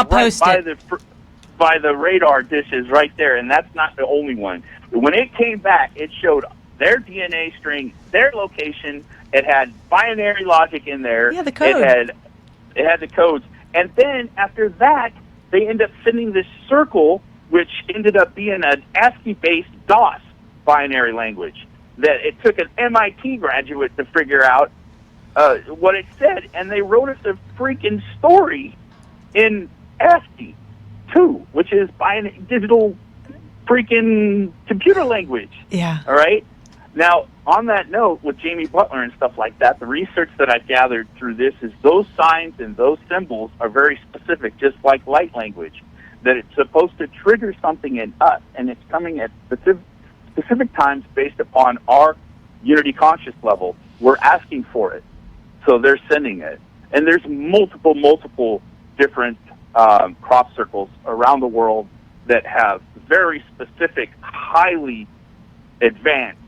by the radar dishes right there, and that's not the only one. When it came back, it showed their DNA string, their location. It had binary logic in there. Yeah, the code. It had the codes, and then after that, they ended up sending this circle, which ended up being an ASCII-based DOS binary language that it took an MIT graduate to figure out what it said, and they wrote us a freaking story in ASCII too, which is digital freaking computer language. Yeah. All right. Now, on that note, with Jamie Butler and stuff like that, the research that I've gathered through this is those signs and those symbols are very specific, just like light language, that it's supposed to trigger something in us, and it's coming at specific times based upon our unity conscious level. We're asking for it. So they're sending it. And there's multiple different crop circles around the world that have very specific, highly advanced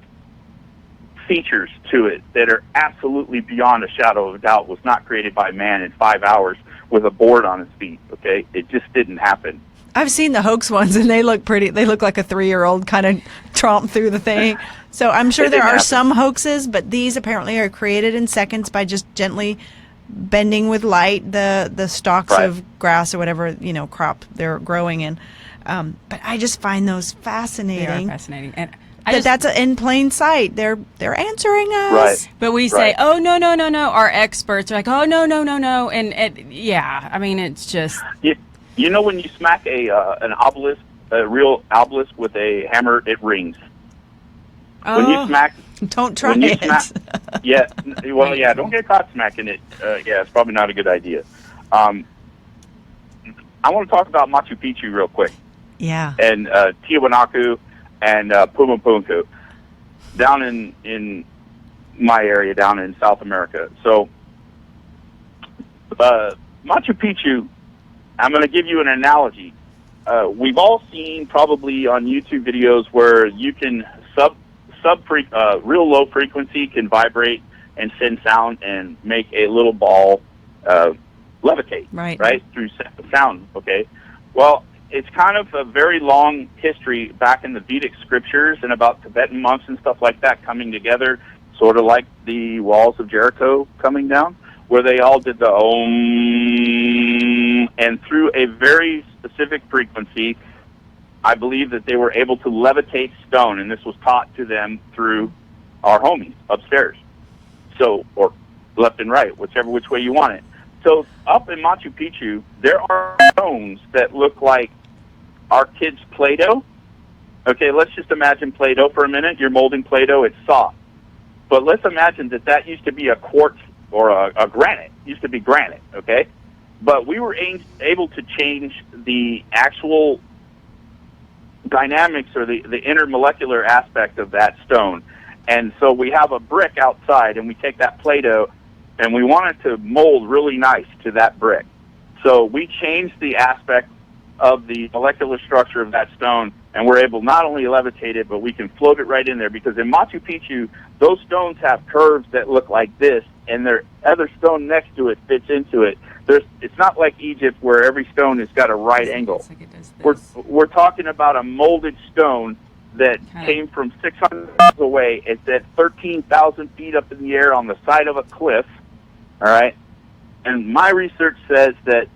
features to it that are absolutely beyond a shadow of a doubt was not created by man in 5 hours with a board on his feet, okay? It just didn't happen. I've seen the hoax ones, and they look pretty. They look like a 3-year-old kind of tromp through the thing. So I'm sure there are some hoaxes, but these apparently are created in seconds by just gently bending with light the stalks of grass or whatever crop they're growing in. But I just find those fascinating. They are fascinating, and that's in plain sight. They're answering us. Right. But we say, oh no. Our experts are like, oh no, and yeah. I mean, it's just. You know when you smack an obelisk, a real obelisk with a hammer, it rings. Oh, when you smack, don't try it. Don't get caught smacking it. It's probably not a good idea. I want to talk about Machu Picchu real quick. Yeah. And Tiwanaku and Pumapunku down in my area, down in South America. So Machu Picchu, I'm going to give you an analogy. We've all seen probably on YouTube videos where you can real low frequency can vibrate and send sound and make a little ball levitate, right through sound. Okay. Well, it's kind of a very long history back in the Vedic scriptures and about Tibetan monks and stuff like that coming together, sort of like the walls of Jericho coming down, where they all did the Om, and through a very specific frequency, I believe that they were able to levitate stone, and this was taught to them through our homies upstairs. So, or left and right, which way you want it. So up in Machu Picchu, there are stones that look like our kids' Play-Doh. Okay, let's just imagine Play-Doh for a minute. You're molding Play-Doh, it's soft. But let's imagine that used to be a quartz or a granite. It used to be granite, okay? But we were able to change the actual dynamics or the intermolecular aspect of that stone. And so we have a brick outside, and we take that Play-Doh, and we want it to mold really nice to that brick. So we changed the aspect of the molecular structure of that stone, and we're able not only to levitate it, but we can float it right in there, because in Machu Picchu, those stones have curves that look like this, and their other stone next to it fits into it. It's not like Egypt where every stone has got a right angle. We're talking about a molded stone that came from 600 miles away. It's at 13,000 feet up in the air on the side of a cliff, all right? And my research says that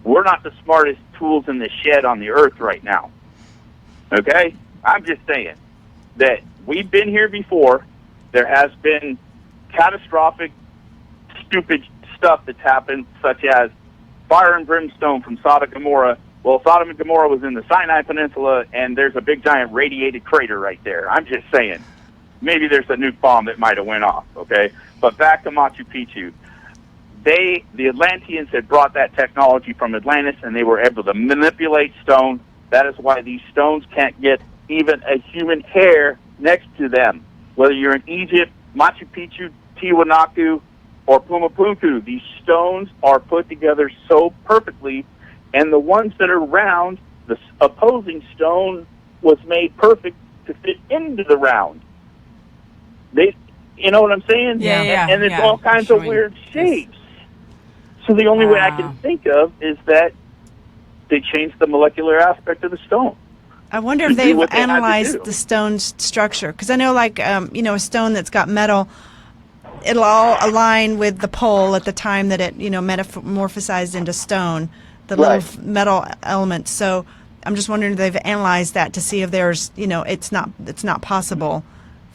we're not the smartest tools in the shed on the earth right now, okay? I'm just saying that we've been here before. There has been catastrophic, stupid stuff that's happened, such as fire and brimstone from Sodom and Gomorrah. Well, Sodom and Gomorrah was in the Sinai Peninsula, and there's a big giant radiated crater right there. I'm just saying. Maybe there's a nuke bomb that might have went off, okay? But back to Machu Picchu. The Atlanteans had brought that technology from Atlantis, and they were able to manipulate stone. That is why these stones can't get even a human hair next to them. Whether you're in Egypt, Machu Picchu, Tiwanaku, or Pumapunku, these stones are put together so perfectly, and the ones that are round, the opposing stone was made perfect to fit into the round. You know what I'm saying? Yeah. And it's all kinds of weird shapes. So the only way I can think of is that they changed the molecular aspect of the stone. I wonder if they've analyzed the stone's structure, because I know, like, a stone that's got metal, it'll all align with the pole at the time that it, metamorphosized into stone, the little metal elements. So I'm just wondering if they've analyzed that to see if there's, it's not possible.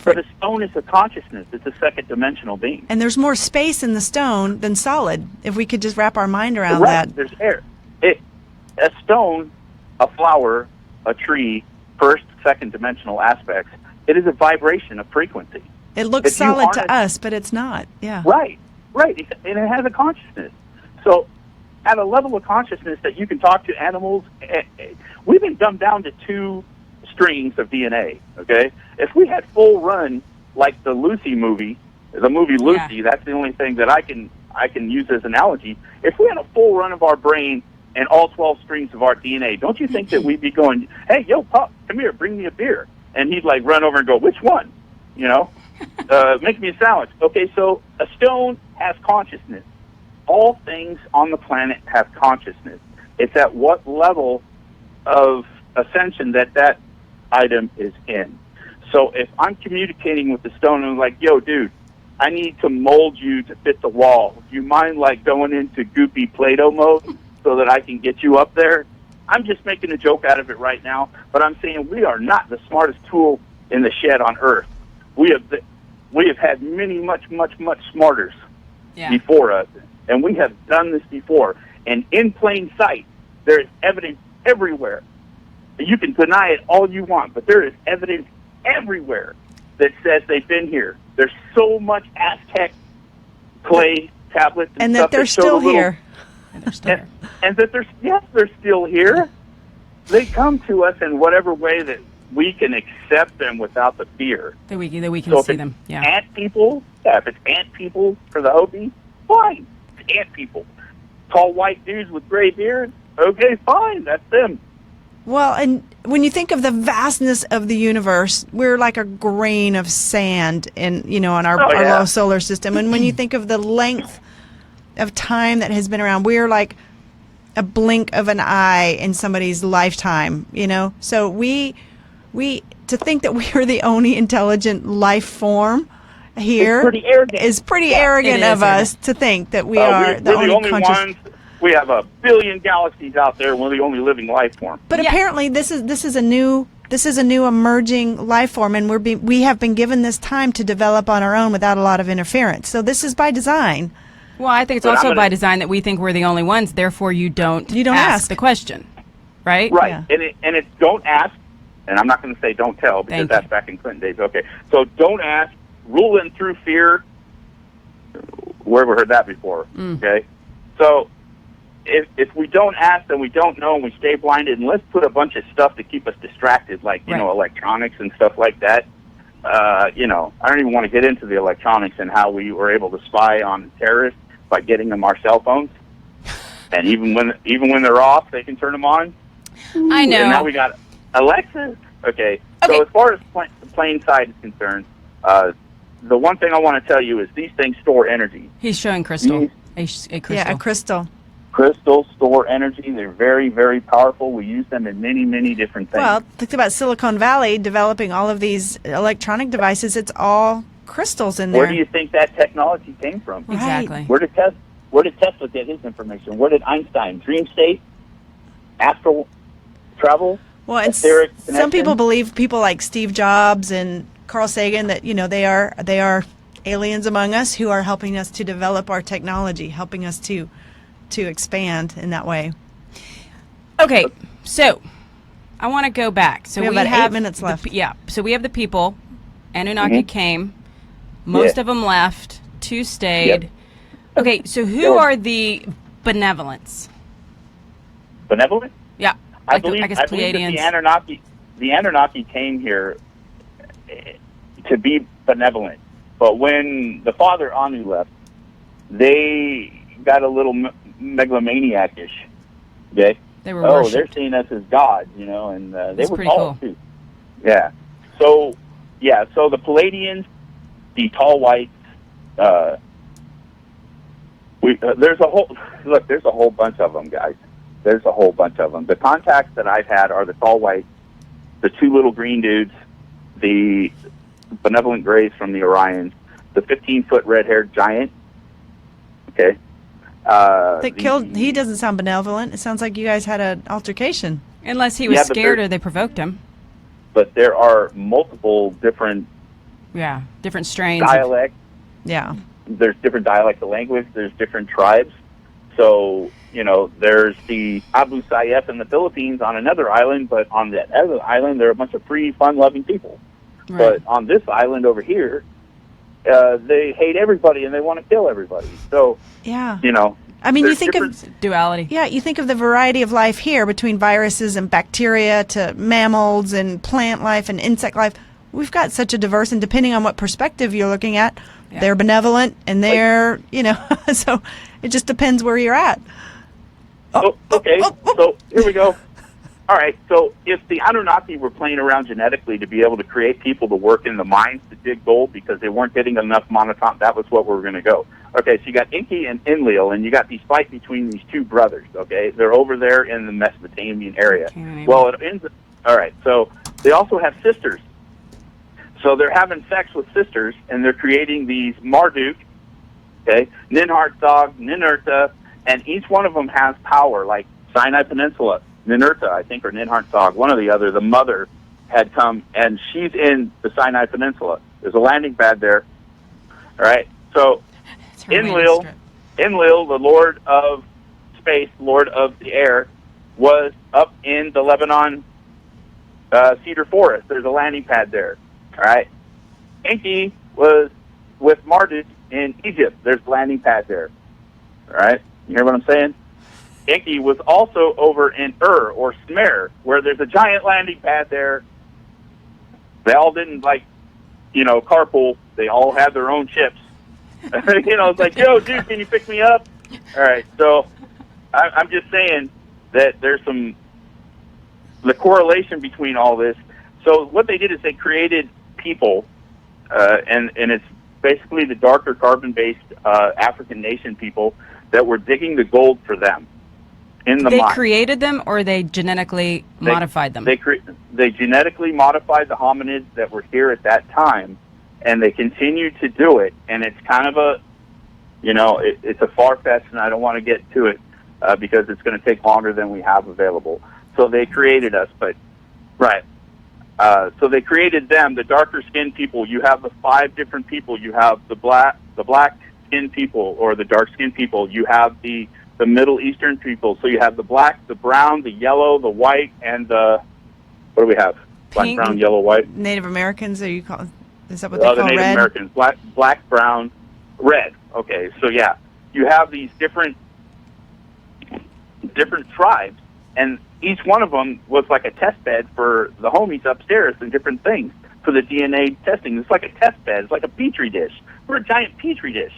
But a stone is a consciousness. It's a second-dimensional being. And there's more space in the stone than solid, if we could just wrap our mind around that. There's air. A stone, a flower, a tree, first, second-dimensional aspects, it is a vibration, a frequency. It looks solid to us, but it's not. Yeah. Right. And it has a consciousness. So at a level of consciousness that you can talk to animals, we've been dumbed down to 2 strings of DNA, okay? If we had full run, like the Lucy movie, the movie Lucy, that's the only thing that I can use as an analogy. If we had a full run of our brain and all 12 strings of our DNA, don't you think that we'd be going, hey, yo, Pop, come here, bring me a beer? And he'd, like, run over and go, which one? Make me a sandwich. Okay, so a stone has consciousness. All things on the planet have consciousness. It's at what level of ascension that item is in. So if I'm communicating with the stone and I'm like, yo, dude, I need to mold you to fit the wall. Do you mind, like, going into goopy Play-Doh mode so that I can get you up there? I'm just making a joke out of it right now, but I'm saying we are not the smartest tool in the shed on Earth. We have had many much smarters before us, and we have done this before. And in plain sight, there is evidence everywhere. You can deny it all you want, but there is evidence everywhere that says they've been here. There's so much Aztec clay tablets and that they're still here. And they're still here. And that they're still here. They come to us in whatever way that we can accept them without the fear. That we can so see them. Yeah. Ant people, if it's ant people for the Hopi, fine. It's ant people. Tall white dudes with gray beards, okay, fine, that's them. Well, and when you think of the vastness of the universe, we're like a grain of sand in our low solar system. And when you think of the length of time that has been around, we're like a blink of an eye in somebody's lifetime, So we to think that we are the only intelligent life form here is pretty arrogant of us to think that we are we're the only conscious ones. We have a billion galaxies out there. We're the only living life form. But apparently, this is a new emerging life form, and we have been given this time to develop on our own without a lot of interference. So this is by design. Well, I think it's also by design that we think we're the only ones. Therefore, you don't ask the question, right? Right, Yeah. and it's don't ask, and I'm not going to say don't tell because that's back in Clinton days. Okay, so don't ask, rule in through fear. Where have we heard that before? Okay, so. If we don't ask, then we don't know, and we stay blinded, and let's put a bunch of stuff to keep us distracted, like, electronics and stuff like that. I don't even want to get into the electronics and how we were able to spy on terrorists by getting them our cell phones. And even when they're off, they can turn them on. I know. And now we got Alexa. Okay. So as far as the plane side is concerned, the one thing I want to tell you is these things store energy. He's showing crystal. A crystal. Yeah, a crystal. Crystals store energy. They're very, very powerful. We use them in many, many different things. Well, think about Silicon Valley developing all of these electronic devices. It's all crystals in there. Where do you think that technology came from? Right. Exactly. Where did Tesla get his information? Where did Einstein? Dream state? Astral travel? Well, and some people believe people like Steve Jobs and Carl Sagan that they are aliens among us who are helping us to develop our technology, helping us to expand in that way. Okay, so I want to go back. So we have about 8 minutes left. So we have the people. Anunnaki came. Most of them left. 2 stayed. Yep. Okay, so who are the benevolents? Benevolent? Yeah, I believe that Pleiadians. the Anunnaki came here to be benevolent. But when the father Anu left, they got a little megalomaniac-ish. Okay? They were worshipped. They're seeing us as gods, and they were pretty tall cool. too. Yeah. So the Pleiadians, the tall whites, there's a whole bunch of them, guys. There's a whole bunch of them. The contacts that I've had are the tall whites, the 2 little green dudes, the benevolent grays from the Orions, the 15-foot red-haired giant. Okay. He doesn't sound benevolent. It sounds like you guys had an altercation. Unless he was scared or they provoked him. But there are multiple different strains. Dialects. Yeah. There's different dialects of language. There's different tribes. So, there's the Abu Sayyaf in the Philippines on another island, but on that other island, there are a bunch of free, fun-loving people. Right. But on this island over here, they hate everybody and they want to kill everybody. So, yeah. I mean, you think of duality. Yeah, you think of the variety of life here between viruses and bacteria to mammals and plant life and insect life. We've got such a diverse, and depending on what perspective you're looking at, they're benevolent and they're, so it just depends where you're at. Okay. So here we go. All right, so if the Anunnaki were playing around genetically to be able to create people to work in the mines to dig gold because they weren't getting enough monotone, that was what we were going to go. Okay, so you got Enki and Enlil, and you got these fight between these 2 brothers, okay? They're over there in the Mesopotamian area. Well, it ends... All right, so they also have sisters. So they're having sex with sisters, and they're creating these Marduk, okay? Ninhartsog, Ninurta, and each one of them has power, like Sinai Peninsula. Ninurta, I think, or Ninhartsog, one or the other, the mother had come, and she's in the Sinai Peninsula. There's a landing pad there. All right? So, Enlil, the Lord of Space, Lord of the Air, was up in the Lebanon cedar forest. There's a landing pad there. All right? Enki was with Marduk in Egypt. There's a landing pad there. All right? You hear what I'm saying? Enki was also over in or Smer, where there's a giant landing pad there. They all didn't, carpool. They all had their own ships. It's like, yo, dude, can you pick me up? All right, so I'm just saying that there's the correlation between all this. So what they did is they created people, and it's basically the darker carbon-based African nation people that were digging the gold for them. in the They mind. created them, or they genetically modified them? They genetically modified the hominids that were here at that time, and they continue to do it. And it's kind of a, it's a far-fetched, and I don't want to get to it because it's going to take longer than we have available. So they created us, so they created them, the darker-skinned people. You have the 5 different people. You have the black-skinned people, or the dark-skinned people. You have the Middle Eastern people. So you have the black, the brown, the yellow, the white, and the, what do we have? Black, Pink. brown, yellow, white. Native Americans, is that what they call the Native red? Americans, black, brown, red. Okay, so yeah, you have these different tribes, and each one of them was like a test bed for the homies upstairs and different things for the DNA testing. It's like a test bed. It's like a petri dish. We're a giant petri dish.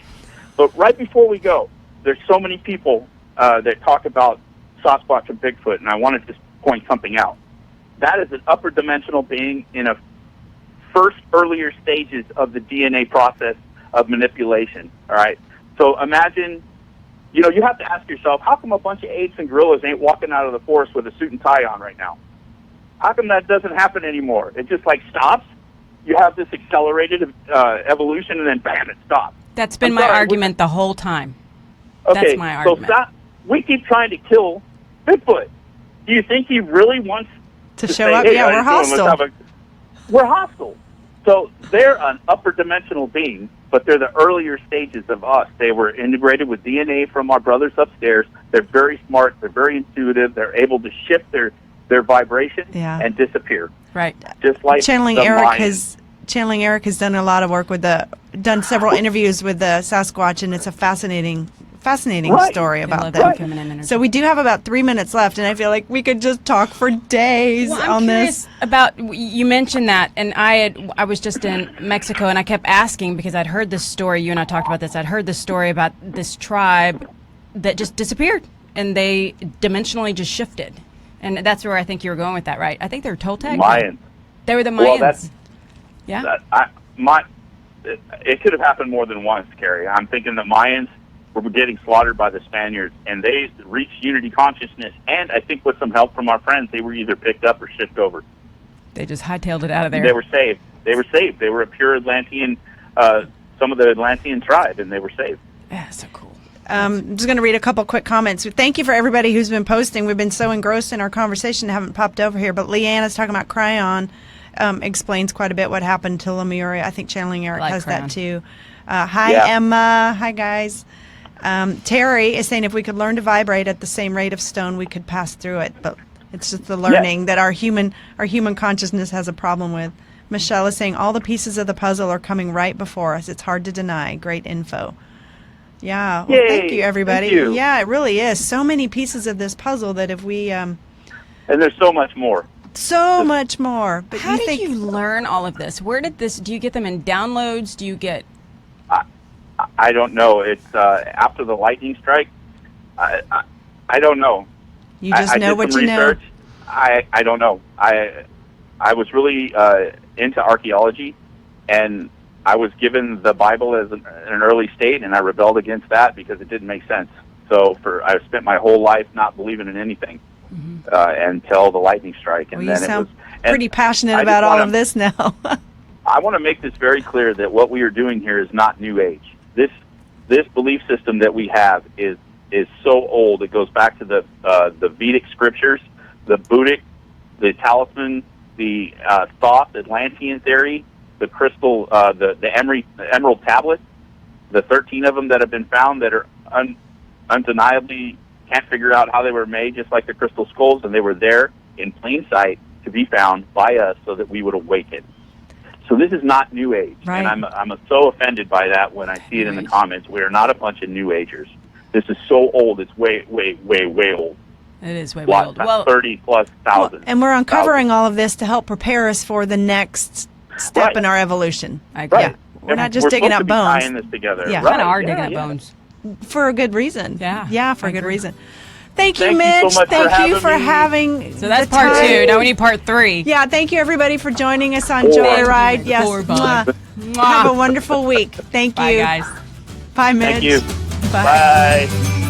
But right before we go, there's so many people that talk about Sasquatch and Bigfoot, and I wanted to point something out. That is an upper dimensional being in a earlier stages of the DNA process of manipulation, all right? So imagine, you have to ask yourself, how come a bunch of apes and gorillas ain't walking out of the forest with a suit and tie on right now? How come that doesn't happen anymore? It just, stops. You have this accelerated evolution, and then, bam, it stops. That's been my argument the whole time. Okay, that's my argument. So we keep trying to kill Bigfoot. Do you think he really wants to show say, up? hey, Yeah, we're hostile. We're hostile. So they're an upper dimensional being, but they're the earlier stages of us. They were integrated with DNA from our brothers upstairs. They're very smart. They're very intuitive. They're able to shift their vibration and disappear. Right. Just like Channeling the Eric Mayans. has done a lot of work with done several interviews with the Sasquatch, and it's a fascinating story about them. Feminine energy. So we do have about 3 minutes left, and I feel like we could just talk for days I'm on curious this. about, you mentioned that, and I was just in Mexico, and I kept asking because I'd heard this story. You and I talked about this. I'd heard this story about this tribe that just disappeared, and they dimensionally just shifted, and that's where I think you were going with that, right? I think they were Toltec. Mayans. They were the Mayans. It could have happened more than once, Carrie. I'm thinking the Mayans were getting slaughtered by the Spaniards, and they reached unity consciousness, and I think with some help from our friends, they were either picked up or shipped over. They just hightailed it out of there. They were saved. They were a pure Atlantean, some of the Atlantean tribe, and they were saved. Yeah, so cool. I'm just going to read a couple quick comments. Thank you for everybody who's been posting. We've been so engrossed in our conversation, haven't popped over here. But Leanna's talking about Cryon. Explains quite a bit what happened to Lemuria. I think Channeling Eric has Cryon. that too. Hi, Emma. Hi, guys. Terry is saying if we could learn to vibrate at the same rate of stone, we could pass through it. But it's just the learning that our human consciousness has a problem with. Michelle is saying all the pieces of the puzzle are coming right before us. It's hard to deny. Great info. Yeah. Well, thank you, everybody. Thank you. Yeah, it really is. So many pieces of this puzzle that if we... and there's so much more. So much more. But How did you learn all of this? Where did this... Do you get them in downloads? Do you get... I don't know. It's after the lightning strike. I don't know. You just know what you know. I don't know. I was really into archaeology, and I was given the Bible as an early state, and I rebelled against that because it didn't make sense. So I spent my whole life not believing in anything until the lightning strike, and well, then you sound it was pretty passionate about all of this now. I want to make this very clear that what we are doing here is not New Age. This belief system that we have is so old. It goes back to the Vedic scriptures, the Buddhic, the talisman, the Thoth Atlantean theory, the crystal, the emerald tablets, the 13 of them that have been found that are undeniably can't figure out how they were made, just like the crystal skulls, and they were there in plain sight to be found by us so that we would awaken. So this is not New Age, right. And I'm so offended by that when I see it in the comments. We are not a bunch of New Agers. This is so old. It's way, way, way, way old. It is way old. Well, 30+ thousand. And we're uncovering all of this to help prepare us for the next step in our evolution. I agree. Yeah. We're not just digging up bones. Tying this together. Yeah. Kind of are digging up bones. For a good reason. Yeah. Yeah, for a good reason. Thank you, Thank Mitch. you so much Thank you for me. having So that's the part time. 2. Now we need part 3. Yeah, thank you, everybody, for joining us on Joyride. Yes. Mwah. Have a wonderful week. Thank you. Bye, guys. Bye, Mitch. Thank you. Bye. Bye.